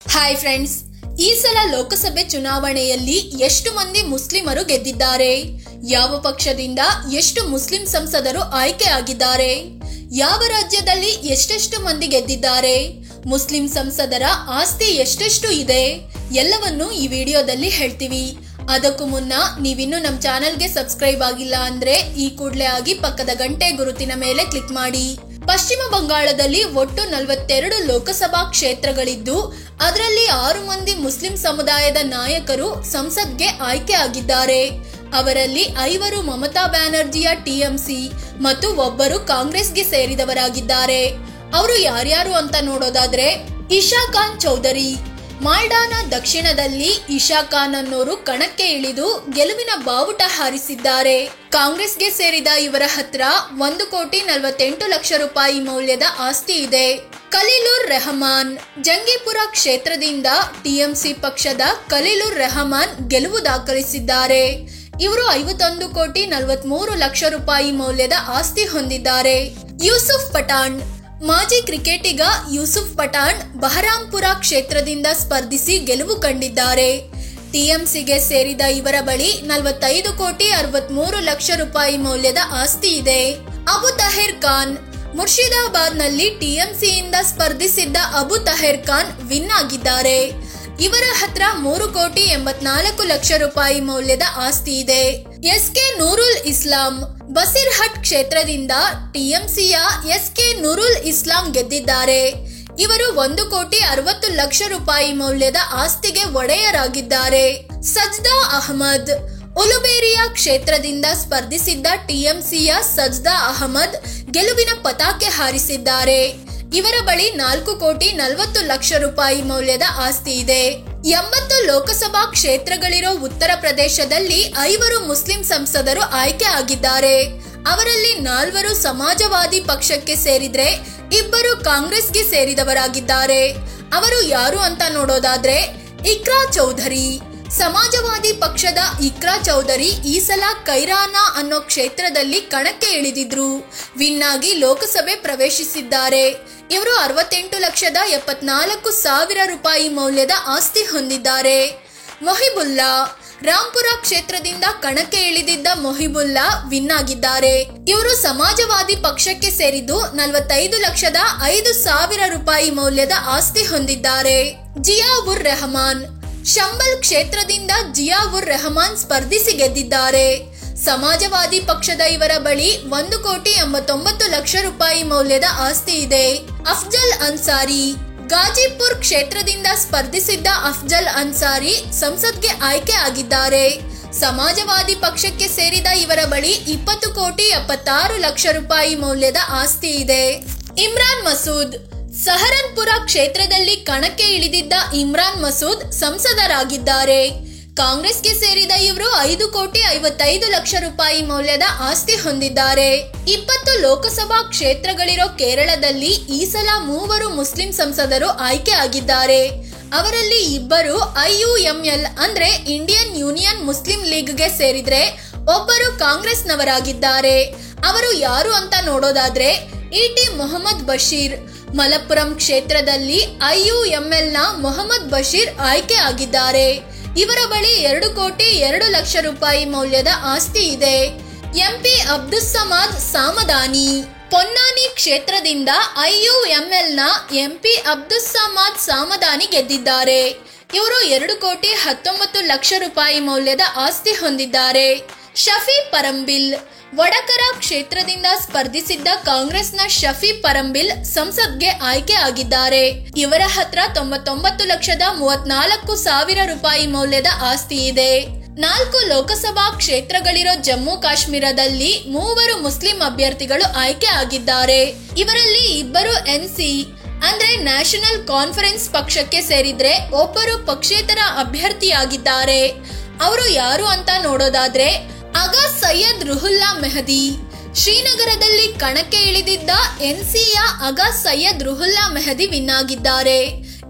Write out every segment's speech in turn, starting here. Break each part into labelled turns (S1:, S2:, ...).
S1: Hi friends, ಈ ಸಲ ಲೋಕಸಭೆ ಚುನಾವಣೆಯಲ್ಲಿ ಎಷ್ಟು ಮಂದಿ ಮುಸ್ಲಿಮರು ಗೆದ್ದಿದ್ದಾರೆ? ಯಾವ ಪಕ್ಷದಿಂದ ಎಷ್ಟು ಮುಸ್ಲಿಂ ಸಂಸದರು ಆಯ್ಕೆ ಆಗಿದ್ದಾರೆ? ಯಾವ ರಾಜ್ಯದಲ್ಲಿ ಎಷ್ಟೆಷ್ಟು ಮಂದಿ ಗೆದ್ದಿದ್ದಾರೆ? ಮುಸ್ಲಿಂ ಸಂಸದರ ಆಸ್ತಿ ಎಷ್ಟೆಷ್ಟು ಇದೆ? ಎಲ್ಲವನ್ನು ಈ ವಿಡಿಯೋದಲ್ಲಿ ಹೇಳ್ತೀವಿ. ಅದಕ್ಕೂ ಮುನ್ನ ನೀವಿನ್ನು ನಮ್ಮ ಚಾನೆಲ್ಗೆ ಸಬ್ಸ್ಕ್ರೈಬ್ ಆಗಿಲ್ಲ ಅಂದ್ರೆ ಈ ಕೂಡಲೇ ಆಗಿ ಪಕ್ಕದ ಗಂಟೆ ಗುರುತಿನ ಮೇಲೆ ಕ್ಲಿಕ್ ಮಾಡಿ. ಪಶ್ಚಿಮ ಬಂಗಾಳದಲ್ಲಿ ಒಟ್ಟು 42 ಲೋಕಸಭಾ ಕ್ಷೇತ್ರಗಳಿದ್ದು ಅದರಲ್ಲಿ 6 ಮಂದಿ ಮುಸ್ಲಿಂ ಸಮುದಾಯದ ನಾಯಕರು ಸಂಸತ್ಗೆ ಆಯ್ಕೆ ಆಗಿದ್ದಾರೆ. ಅವರಲ್ಲಿ 5 ಮಮತಾ ಬ್ಯಾನರ್ಜಿಯ ಟಿಎಂಸಿ ಮತ್ತು ಒಬ್ಬರು ಕಾಂಗ್ರೆಸ್ಗೆ ಸೇರಿದವರಾಗಿದ್ದಾರೆ. ಅವರು ಯಾರ್ಯಾರು ಅಂತ ನೋಡೋದಾದ್ರೆ, ಇಶಾ ಖಾನ್ ಚೌಧರಿ. ಮಾಲ್ಡಾನ ದಕ್ಷಿಣದಲ್ಲಿ ಇಶಾ ಖಾನ್ ಅನ್ನೋರು ಕಣಕ್ಕೆ ಇಳಿದು ಗೆಲುವಿನ ಬಾವುಟ ಹಾರಿಸಿದ್ದಾರೆ. ಕಾಂಗ್ರೆಸ್ಗೆ ಸೇರಿದ ಇವರ ಹತ್ರ 1,48,00,000 ರೂಪಾಯಿ ಮೌಲ್ಯದ ಆಸ್ತಿ ಇದೆ. ಖಲೀಲುರ್ ರೆಹಮಾನ್. ಜಂಗೀಪುರ ಕ್ಷೇತ್ರದಿಂದ ಟಿಎಂಸಿ ಪಕ್ಷದ ಖಲೀಲುರ್ ರೆಹಮಾನ್ ಗೆಲುವು ದಾಖಲಿಸಿದ್ದಾರೆ. ಇವರು 51,43,00,000 ರೂಪಾಯಿ ಮೌಲ್ಯದ ಆಸ್ತಿ ಹೊಂದಿದ್ದಾರೆ. ಯೂಸುಫ್ ಪಠಾಣ್. ಮಾಜಿ ಕ್ರಿಕೆಟಿಗ ಯೂಸುಫ್ ಪಠಾಣ್ ಬಹರಾಂಪುರ ಕ್ಷೇತ್ರದಿಂದ ಸ್ಪರ್ಧಿಸಿ ಗೆಲುವು ಕಂಡಿದ್ದಾರೆ. ಟಿಎಂಸಿಗೆ ಸೇರಿದ ಇವರ ಬಳಿ 45,63,00,000 ರೂಪಾಯಿ ಮೌಲ್ಯದ ಆಸ್ತಿ ಇದೆ. ಅಬು ತಹೇರ್ ಖಾನ್. ಮುರ್ಷಿದಾಬಾದ್ನಲ್ಲಿ ಟಿಎಂಸಿಯಿಂದ ಸ್ಪರ್ಧಿಸಿದ್ದ ಅಬು ತಹೇರ್ ಖಾನ್ ವಿನ್ ಆಗಿದ್ದಾರೆ. ಇವರ ಹತ್ರ 3,84,00,000 ರೂಪಾಯಿ ಮೌಲ್ಯದ ಆಸ್ತಿ ಇದೆ. ಎಸ್ಕೆ ನೂರುಲ್ ಇಸ್ಲಾಂ. ಬಸಿರ್ಹಟ್ ಕ್ಷೇತ್ರದಿಂದ ಟಿಎಂಸಿಯ ಎಸ್ಕೆ ನೂರುಲ್ ಇಸ್ಲಾಂ ಗೆದ್ದಿದ್ದಾರೆ. ಇವರು 1,60,00,000 ರೂಪಾಯಿ ಮೌಲ್ಯದ ಆಸ್ತಿಗೆ ಒಡೆಯರಾಗಿದ್ದಾರೆ. ಸಜ್ದಾ ಅಹಮದ್. ಉಲುಬೇರಿಯಾ ಕ್ಷೇತ್ರದಿಂದ ಸ್ಪರ್ಧಿಸಿದ್ದ ಟಿಎಂಸಿಯ ಸಜ್ದಾ ಅಹಮದ್ ಗೆಲುವಿನ ಪತಾಕೆ ಹಾರಿಸಿದ್ದಾರೆ. ಇವರ ಬಳಿ 4,40,00,000 ರೂಪಾಯಿ ಮೌಲ್ಯದ ಆಸ್ತಿ ಇದೆ. 80 ಲೋಕಸಭಾ ಕ್ಷೇತ್ರಗಳಿರೋ ಉತ್ತರ ಪ್ರದೇಶದಲ್ಲಿ 5 ಮುಸ್ಲಿಂ ಸಂಸದರು ಆಯ್ಕೆ ಆಗಿದ್ದಾರೆ. ಅವರಲ್ಲಿ 4 ಸಮಾಜವಾದಿ ಪಕ್ಷಕ್ಕೆ ಸೇರಿದ್ರೆ 2 ಕಾಂಗ್ರೆಸ್ಗೆ ಸೇರಿದವರಾಗಿದ್ದಾರೆ. ಅವರು ಯಾರು ಅಂತ ನೋಡೋದಾದ್ರೆ, ಇಕ್ರಾ ಚೌಧರಿ. ಸಮಾಜವಾದಿ ಪಕ್ಷದ ಇಕ್ರಾ ಚೌಧರಿ ಈ ಸಲ ಕೈರಾನಾ ಅನ್ನೋ ಕ್ಷೇತ್ರದಲ್ಲಿ ಕಣಕ್ಕೆ ಇಳಿದಿದ್ರು. ವಿನ್ ಆಗಿ ಲೋಕಸಭೆ ಪ್ರವೇಶಿಸಿದ್ದಾರೆ. ಇವರು 68,74,000 ರೂಪಾಯಿ ಮೌಲ್ಯದ ಆಸ್ತಿ ಹೊಂದಿದ್ದಾರೆ. ಮೊಹಿಬುಲ್ಲಾ. ರಾಂಪುರ ಕ್ಷೇತ್ರದಿಂದ ಕಣಕ್ಕೆ ಇಳಿದಿದ್ದ ಮೊಹಿಬುಲ್ಲಾ ವಿನ್ ಆಗಿದ್ದಾರೆ. ಇವರು ಸಮಾಜವಾದಿ ಪಕ್ಷಕ್ಕೆ ಸೇರಿದ್ದು 45,05,000 ರೂಪಾಯಿ ಮೌಲ್ಯದ ಆಸ್ತಿ ಹೊಂದಿದ್ದಾರೆ. ಜಿಯಾ ಉರ್ ರೆಹಮಾನ್. ಶಂಬಲ್ ಕ್ಷೇತ್ರದಿಂದ ಜಿಯಾ ಉರ್ ರೆಹಮಾನ್ ಸ್ಪರ್ಧಿಸಿ ಗೆದ್ದಿದ್ದಾರೆ. ಸಮಾಜವಾದಿ ಪಕ್ಷದ ಇವರ ಬಳಿ 1,89,00,000 ರೂಪಾಯಿ ಮೌಲ್ಯದ ಆಸ್ತಿ ಇದೆ. ಅಫ್ಜಲ್ ಅನ್ಸಾರಿ. ಗಾಜಿಪುರ್ ಕ್ಷೇತ್ರದಿಂದ ಸ್ಪರ್ಧಿಸಿದ್ದ ಅಫ್ಜಲ್ ಅನ್ಸಾರಿ ಸಂಸತ್ಗೆ ಆಯ್ಕೆ ಆಗಿದ್ದಾರೆ. ಸಮಾಜವಾದಿ ಪಕ್ಷಕ್ಕೆ ಸೇರಿದ ಇವರ ಬಳಿ 20,76,00,000 ರೂಪಾಯಿ ಮೌಲ್ಯದ ಆಸ್ತಿ ಇದೆ. ಇಮ್ರಾನ್ ಮಸೂದ್. ಸಹರನ್ಪುರ ಕ್ಷೇತ್ರದಲ್ಲಿ ಕಣಕ್ಕೆ ಇಳಿದಿದ್ದ ಇಮ್ರಾನ್ ಮಸೂದ್ ಸಂಸದರಾಗಿದ್ದಾರೆ. ಕಾಂಗ್ರೆಸ್ಗೆ ಸೇರಿದ ಇವರು 5,55,00,000 ರೂಪಾಯಿ ಮೌಲ್ಯದ ಆಸ್ತಿ ಹೊಂದಿದ್ದಾರೆ. 20 ಲೋಕಸಭಾ ಕ್ಷೇತ್ರಗಳಿರೋ ಕೇರಳದಲ್ಲಿ ಈ ಸಲ 3 ಮುಸ್ಲಿಂ ಸಂಸದರು ಆಯ್ಕೆ ಆಗಿದ್ದಾರೆ. ಅವರಲ್ಲಿ 2 IUML ಅಂದ್ರೆ ಇಂಡಿಯನ್ ಯೂನಿಯನ್ ಮುಸ್ಲಿಂ ಲೀಗ್ಗೆ ಸೇರಿದ್ರೆ ಒಬ್ಬರು ಕಾಂಗ್ರೆಸ್ನವರಾಗಿದ್ದಾರೆ. ಅವರು ಯಾರು ಅಂತ ನೋಡೋದಾದ್ರೆ, ET ಮೊಹಮ್ಮದ್ ಬಶೀರ್. ಮಲಪ್ಪುರಂ ಕ್ಷೇತ್ರದಲ್ಲಿ IUML ನ ಮೊಹಮ್ಮದ್ ಬಶೀರ್ ಆಯ್ಕೆ ಆಗಿದ್ದಾರೆ. ಇವರ ಬಳಿ 2,02,00,000 ರೂಪಾಯಿ ಮೌಲ್ಯದ ಆಸ್ತಿ ಇದೆ. MP ಅಬ್ದುಸ್ಸಮಾದ್ ಸಾಮದಾನಿ. ಪೊನ್ನಾನಿ ಕ್ಷೇತ್ರದಿಂದ IUML ನ MP ಅಬ್ದುಸ್ಸಮಾದ್ ಸಾಮದಾನಿ ಗೆದ್ದಿದ್ದಾರೆ. ಇವರು 2,19,00,000 ರೂಪಾಯಿ ಮೌಲ್ಯದ ಆಸ್ತಿ ಹೊಂದಿದ್ದಾರೆ. ಶಫಿ ಪರಂಬಿಲ್. ವಡಕರ ಕ್ಷೇತ್ರದಿಂದ ಸ್ಪರ್ಧಿಸಿದ್ದ ಕಾಂಗ್ರೆಸ್ನ ಶಫಿ ಪರಂಬಿಲ್ ಸಂಸತ್ಗೆ ಆಯ್ಕೆ ಆಗಿದ್ದಾರೆ. ಇವರ ಹತ್ರ 99,34,00,000 ರೂಪಾಯಿ ಮೌಲ್ಯದ ಆಸ್ತಿ ಇದೆ. 4 ಲೋಕಸಭಾ ಕ್ಷೇತ್ರಗಳಿರೋ ಜಮ್ಮು ಕಾಶ್ಮೀರದಲ್ಲಿ 3 ಮುಸ್ಲಿಂ ಅಭ್ಯರ್ಥಿಗಳು ಆಯ್ಕೆ ಆಗಿದ್ದಾರೆ. ಇವರಲ್ಲಿ 2 NC ಅಂದ್ರೆ ನ್ಯಾಷನಲ್ ಕಾನ್ಫರೆನ್ಸ್ ಪಕ್ಷಕ್ಕೆ ಸೇರಿದ್ರೆ ಒಬ್ಬರು ಪಕ್ಷೇತರ ಅಭ್ಯರ್ಥಿಯಾಗಿದ್ದಾರೆ. ಅವರು ಯಾರು ಅಂತ ನೋಡೋದಾದ್ರೆ, ಆಗಾ ಸೈಯದ್ ರುಹುಲ್ಲಾ ಮೆಹದಿ. ಶ್ರೀನಗರದಲ್ಲಿ ಕಣಕ್ಕೆ ಇಳಿದಿದ್ದ NCಯ ಆಗಾ ಸೈಯದ್ ರುಹುಲ್ಲಾ ಮೆಹದಿ ವಿನ್ ಆಗಿದ್ದಾರೆ.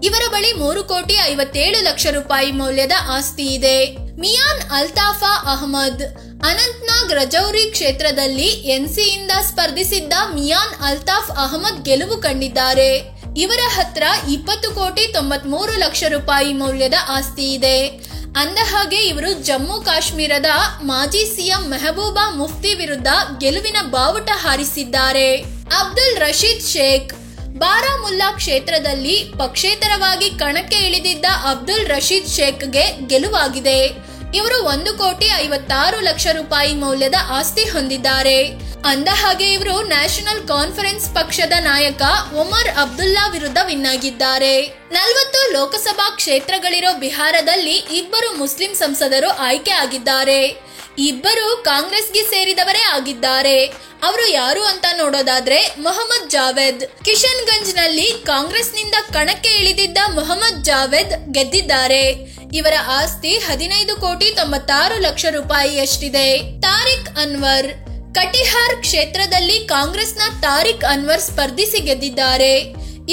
S1: ಇವರ ಬಳಿ 3,57,00,000 ರೂಪಾಯಿ ಮೌಲ್ಯದ ಆಸ್ತಿ ಇದೆ. ಮಿಯಾನ್ ಅಲ್ತಾಫಾ ಅಹಮದ್. ಅನಂತ್ನಾಗ್ ರಜೌರಿ ಕ್ಷೇತ್ರದಲ್ಲಿ NCಯಿಂದ ಸ್ಪರ್ಧಿಸಿದ್ದ ಮಿಯಾನ್ ಅಲ್ತಾಫ್ ಅಹಮದ್ ಗೆಲುವು ಕಂಡಿದ್ದಾರೆ. ಇವರ ಹತ್ರ 20,93,00,000 ರೂಪಾಯಿ ಮೌಲ್ಯದ ಆಸ್ತಿ ಇದೆ. ಅಂದಹಾಗೆ ಇವರು ಜಮ್ಮು ಕಾಶ್ಮೀರದ ಮಾಜಿ ಸಿಎಂ ಮೆಹಬೂಬಾ ಮುಫ್ತಿ ವಿರುದ್ಧ ಗೆಲುವಿನ ಬಾವುಟ ಹಾರಿಸಿದ್ದಾರೆ. ಅಬ್ದುಲ್ ರಶೀದ್ ಶೇಖ್ ಬಾರಾಮುಲ್ಲಾ ಕ್ಷೇತ್ರದಲ್ಲಿ ಪಕ್ಷೇತರವಾಗಿ ಕಣಕ್ಕೆ ಇಳಿದಿದ್ದ ಅಬ್ದುಲ್ ರಶೀದ್ ಶೇಖ್ಗೆ ಗೆಲುವಾಗಿದೆ. ಇವರು 1,56,00,000 ರೂಪಾಯಿ ಮೌಲ್ಯದ ಆಸ್ತಿ ಹೊಂದಿದ್ದಾರೆ. ಅಂದಹಾಗೆ ಇವರು ನ್ಯಾಷನಲ್ ಕಾನ್ಫರೆನ್ಸ್ ಪಕ್ಷದ ನಾಯಕ ಒಮರ್ ಅಬ್ದುಲ್ಲಾ ವಿರುದ್ಧ ವಿನ್ ಆಗಿದ್ದಾರೆ. 40 ಲೋಕಸಭಾ ಕ್ಷೇತ್ರಗಳಿರೋ ಬಿಹಾರದಲ್ಲಿ ಇಬ್ಬರು ಮುಸ್ಲಿಂ ಸಂಸದರು ಆಯ್ಕೆ ಆಗಿದ್ದಾರೆ. ಇಬ್ಬರು ಕಾಂಗ್ರೆಸ್ಗೆ ಸೇರಿದವರೇ ಆಗಿದ್ದಾರೆ. ಅವರು ಯಾರು ಅಂತ ನೋಡೋದಾದ್ರೆ ಮೊಹಮ್ಮದ್ ಜಾವೇದ್. ಕಿಶನ್ಗಂಜ್ ನಲ್ಲಿ ಕಾಂಗ್ರೆಸ್ನಿಂದ ಕಣಕ್ಕೆ ಇಳಿದಿದ್ದ ಮೊಹಮ್ಮದ್ ಜಾವೇದ್ ಗೆದ್ದಿದ್ದಾರೆ. ಇವರ ಆಸ್ತಿ 15,96,00,000 ರೂಪಾಯಿಯಷ್ಟಿದೆ. ತಾರಿಕ್ ಅನ್ವರ್ ಕಟಿಹಾರ್ ಕ್ಷೇತ್ರದಲ್ಲಿ ಕಾಂಗ್ರೆಸ್ನ ತಾರಿಕ್ ಅನ್ವರ್ ಸ್ಪರ್ಧಿಸಿ ಗೆದ್ದಿದ್ದಾರೆ.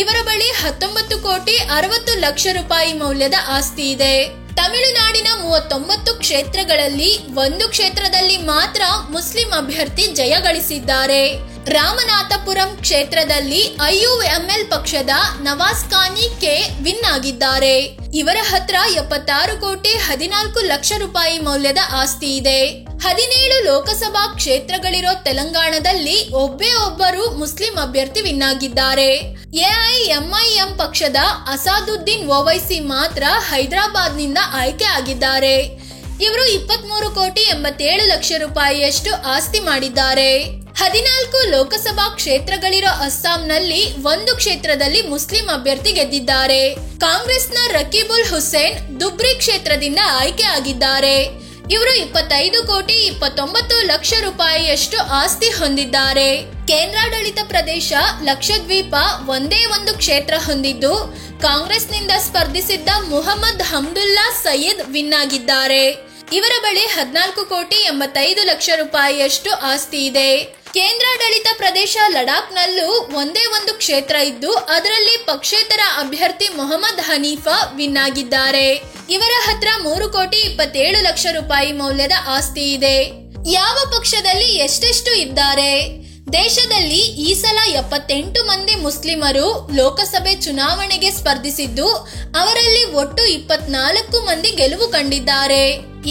S1: ಇವರ ಬಳಿ 19,60,00,000 ರೂಪಾಯಿ ಮೌಲ್ಯದ ಆಸ್ತಿ ಇದೆ. ತಮಿಳುನಾಡಿನ 39 ಕ್ಷೇತ್ರಗಳಲ್ಲಿ 1 ಕ್ಷೇತ್ರದಲ್ಲಿ ಮಾತ್ರ ಮುಸ್ಲಿಂ ಅಭ್ಯರ್ಥಿ ಜಯ ಗಳಿಸಿದ್ದಾರೆ. ರಾಮನಾಥಪುರಂ ಕ್ಷೇತ್ರದಲ್ಲಿ IUML ಪಕ್ಷದ ನವಾಜ್ ಖಾನಿ ಕೆ ವಿನ್ ಆಗಿದ್ದಾರೆ. ಇವರ ಹತ್ರ 76,14,00,000 ರೂಪಾಯಿ ಮೌಲ್ಯದ ಆಸ್ತಿ ಇದೆ. 17 ಲೋಕಸಭಾ ಕ್ಷೇತ್ರಗಳಿರೋ ತೆಲಂಗಾಣದಲ್ಲಿ ಒಬ್ಬರು ಮುಸ್ಲಿಂ ಅಭ್ಯರ್ಥಿ ವಿನ್ ಆಗಿದ್ದಾರೆ. AIMIM ಪಕ್ಷದ ಅಸಾದುದ್ದೀನ್ ಓವೈಸಿ ಮಾತ್ರ ಹೈದರಾಬಾದ್ ನಿಂದ ಆಯ್ಕೆ ಆಗಿದ್ದಾರೆ. ಇವರು 23,87,00,000 ರೂಪಾಯಿಯಷ್ಟು ಆಸ್ತಿ ಮಾಡಿದ್ದಾರೆ. 14 ಲೋಕಸಭಾ ಕ್ಷೇತ್ರಗಳಿರೋ ಅಸ್ಸಾಂನಲ್ಲಿ 1 ಕ್ಷೇತ್ರದಲ್ಲಿ ಮುಸ್ಲಿಂ ಅಭ್ಯರ್ಥಿ ಗೆದ್ದಿದ್ದಾರೆ. ಕಾಂಗ್ರೆಸ್ನ ರಕೀಬುಲ್ ಹುಸೇನ್ ದುಬ್ರಿ ಕ್ಷೇತ್ರದಿಂದ ಆಯ್ಕೆ ಆಗಿದ್ದಾರೆ. ಇವರು 25,29,00,000 ರೂಪಾಯಿಯಷ್ಟು ಆಸ್ತಿ ಹೊಂದಿದ್ದಾರೆ. ಕೇಂದ್ರಾಡಳಿತ ಪ್ರದೇಶ ಲಕ್ಷದ್ವೀಪ ಒಂದೇ ಒಂದು ಕ್ಷೇತ್ರ ಹೊಂದಿದ್ದು ಕಾಂಗ್ರೆಸ್ನಿಂದ ಸ್ಪರ್ಧಿಸಿದ್ದ ಮುಹಮ್ಮದ್ ಹಮ್ದುಲ್ಲಾ ಸಯೀದ್ ವಿನ್ ಆಗಿದ್ದಾರೆ. ಇವರ ಬಳಿ 14,85,00,000 ರೂಪಾಯಿಯಷ್ಟು ಆಸ್ತಿ ಇದೆ. ಕೇಂದ್ರಾಡಳಿತ ಪ್ರದೇಶ ಲಡಾಖ್ನಲ್ಲೂ ಒಂದೇ ಒಂದು ಕ್ಷೇತ್ರ ಇದ್ದು ಅದರಲ್ಲಿ ಪಕ್ಷೇತರ ಅಭ್ಯರ್ಥಿ ಮೊಹಮ್ಮದ್ ಹನೀಫಾ ವಿನ್ ಆಗಿದ್ದಾರೆ. ಇವರ ಹತ್ರ 3,27,00,000 ರೂಪಾಯಿ ಮೌಲ್ಯದ ಆಸ್ತಿ ಇದೆ. ಯಾವ ಪಕ್ಷದಲ್ಲಿ ಎಷ್ಟೆಷ್ಟು ಇದ್ದಾರೆ? ದೇಶದಲ್ಲಿ ಈ ಸಲ 78 ಮಂದಿ ಮುಸ್ಲಿಮರು ಲೋಕಸಭೆ ಚುನಾವಣೆಗೆ ಸ್ಪರ್ಧಿಸಿದ್ದು ಅವರಲ್ಲಿ ಒಟ್ಟು 24 ಮಂದಿ ಗೆಲುವು ಕಂಡಿದ್ದಾರೆ.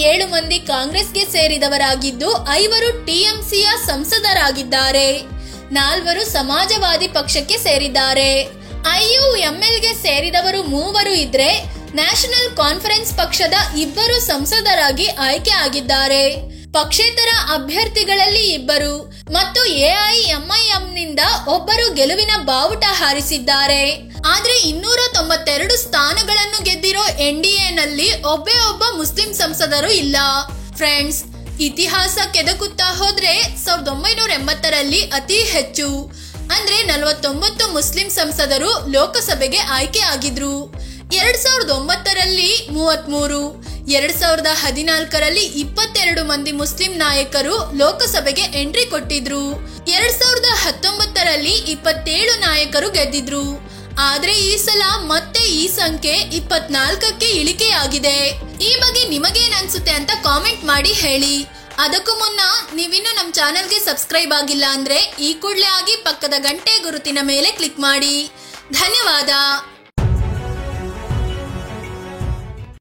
S1: 7 ಮಂದಿ ಕಾಂಗ್ರೆಸ್ಗೆ ಸೇರಿದವರಾಗಿದ್ದು 5 TMCಯ ಸಂಸದರಾಗಿದ್ದಾರೆ. 4 ಸಮಾಜವಾದಿ ಪಕ್ಷಕ್ಕೆ ಸೇರಿದ್ದಾರೆ. IUMLಗೆ ಸೇರಿದವರು 3 ಇದ್ರೆ ನ್ಯಾಷನಲ್ ಕಾನ್ಫರೆನ್ಸ್ ಪಕ್ಷದ 2 ಸಂಸದರಾಗಿ ಆಯ್ಕೆ ಆಗಿದ್ದಾರೆ. ಪಕ್ಷೇತರ ಅಭ್ಯರ್ಥಿಗಳಲ್ಲಿ 2 ಮತ್ತು AIMIM ನಿಂದ 1 ಗೆಲುವಿನ ಬಾವುಟ ಹಾರಿಸಿದ್ದಾರೆ. ಆದ್ರೆ 292 ಸ್ಥಾನಗಳನ್ನು ಗೆದ್ದಿರೋ NDAನಲ್ಲಿ ಒಬ್ಬ ಮುಸ್ಲಿಂ ಸಂಸದರು ಇಲ್ಲ. ಫ್ರೆಂಡ್ಸ್, ಇತಿಹಾಸ ಕೆದಕುತ್ತಾ ಹೋದ್ರೆ 1980ರಲ್ಲಿ ಅತಿ ಹೆಚ್ಚು ಅಂದ್ರೆ 49 ಮುಸ್ಲಿಂ ಸಂಸದರು ಲೋಕಸಭೆಗೆ ಆಯ್ಕೆ ಆಗಿದ್ರು. 2009ರಲ್ಲಿ 33, 2014ರಲ್ಲಿ 22 ಮಂದಿ ಮುಸ್ಲಿಂ ನಾಯಕರು ಲೋಕಸಭೆಗೆ ಎಂಟ್ರಿ ಕೊಟ್ಟಿದ್ರು. 2019ರಲ್ಲಿ 27 ನಾಯಕರು ಗೆದ್ದಿದ್ರು. ಆದ್ರೆ ಈ ಸಲ ಮತ್ತೆ ಈ ಸಂಖ್ಯೆ 24ಕ್ಕೆ ಇಳಿಕೆಯಾಗಿದೆ. ಈ ಬಗ್ಗೆ ನಿಮಗೇನ್ ಅನ್ಸುತ್ತೆ ಅಂತ ಕಾಮೆಂಟ್ ಮಾಡಿ ಹೇಳಿ. ಅದಕ್ಕೂ ಮುನ್ನ ನೀವಿನ್ನು ನಮ್ಮ ಚಾನೆಲ್ಗೆ ಸಬ್ಸ್ಕ್ರೈಬ್ ಆಗಿಲ್ಲ ಅಂದ್ರೆ ಈ ಕೂಡಲೇ ಆಗಿ ಪಕ್ಕದ ಗಂಟೆ ಗುರುತಿನ ಮೇಲೆ ಕ್ಲಿಕ್ ಮಾಡಿ. ಧನ್ಯವಾದ.